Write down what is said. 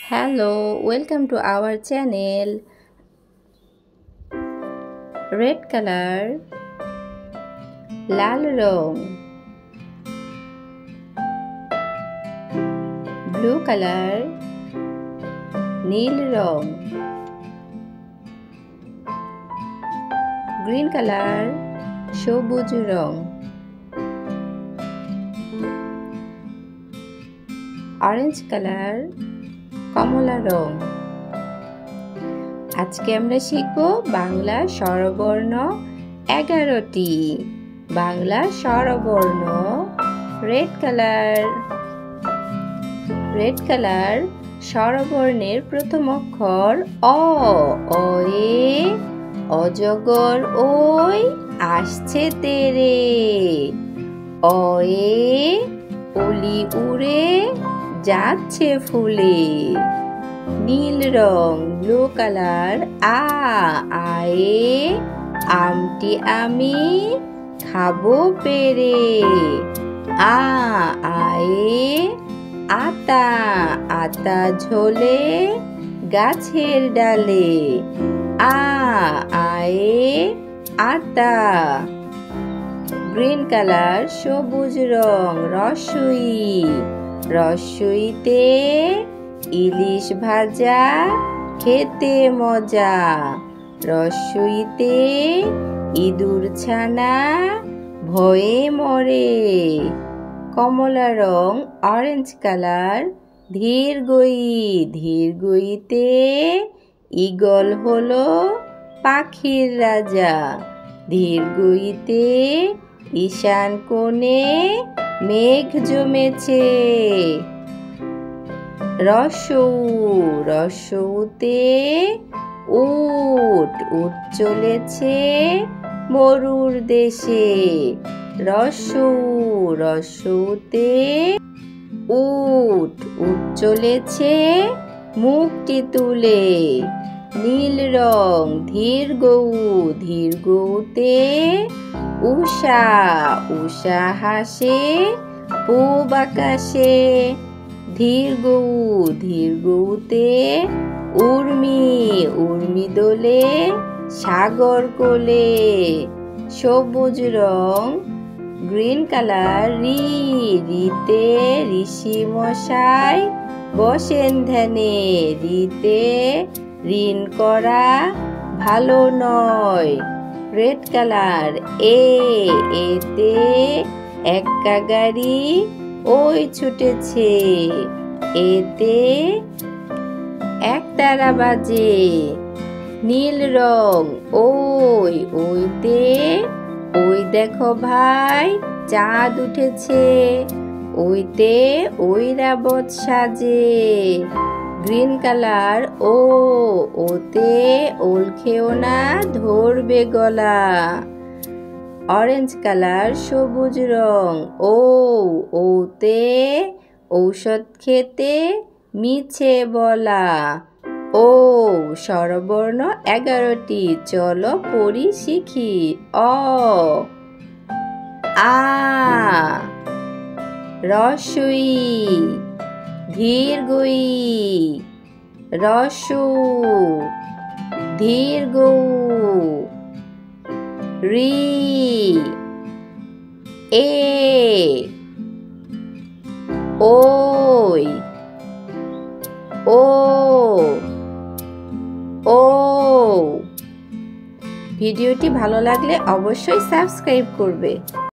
Hello, welcome to our channel. Red color, Lal wrong, blue color, Neil wrong, green color, সবুজ রং, orange color, কমলা রং। আজকে আমরা শিখব বাংলা স্বরবর্ণ 11টি। বাংলা স্বরবর্ণ রেড কালার স্বরবর্ণের প্রথম অক্ষর অ। অয়ে অজগর ওই আসছে তেরে। অয়ে অলি উড়ে যাচ্ছে ফুলে। নীল রং ব্লু কালার আয়ে আমটি আমি খাবো পেরে। আয়ে আতা ঝোলে গাছের ডালে। আয়ে আতা। গ্রিন কালার সবুজ রং রসইতে ইলিশ ভাজা খেতে মজা। রসইতে ইঁদুর ছানা ভয়ে মরে। কমলা রং অরেঞ্জ কালার ধীর গইতে ঈগল হলো পাখির রাজা। ধীর গইতে ঈশান কোণে মেঘ জমেছে। রসউতে উট চলেছে মরুর দেশে। রসউতে উট চলেছে মুখটি তুলে। নীল রং ধীর গৌতে উষা হাসে পূব আকাশে। ধীর গৌতে উর্মি দোলে সাগর কোলে। সবুজ রং গ্রিন কালার রিতে ঋষি মশাই বসেন ধ্যানে। রিতে ঋণ করা ভালো নয়। রেড কালার এতে এক্কা গাড়ি ওই ছুটেছে। এতে একতারা বাজে। নীল রং ওইতে ওই দেখো ভাই চাঁদ উঠেছে। ওইতে ঐরাবত সাজে। গ্রিন কালার ওতে ওল খেও না ধরবে গলা। অরেঞ্জ কালার সবুজ রং ওতে ঔষধ খেতে মিছে বলা। স্বরবর্ণ 11টি। চলো পড়ি শিখি। রসই ধীর গই রসু ধীর গৌ ওই ভিডিওটি ভালো লাগলে অবশ্যই সাবস্ক্রাইব করবে।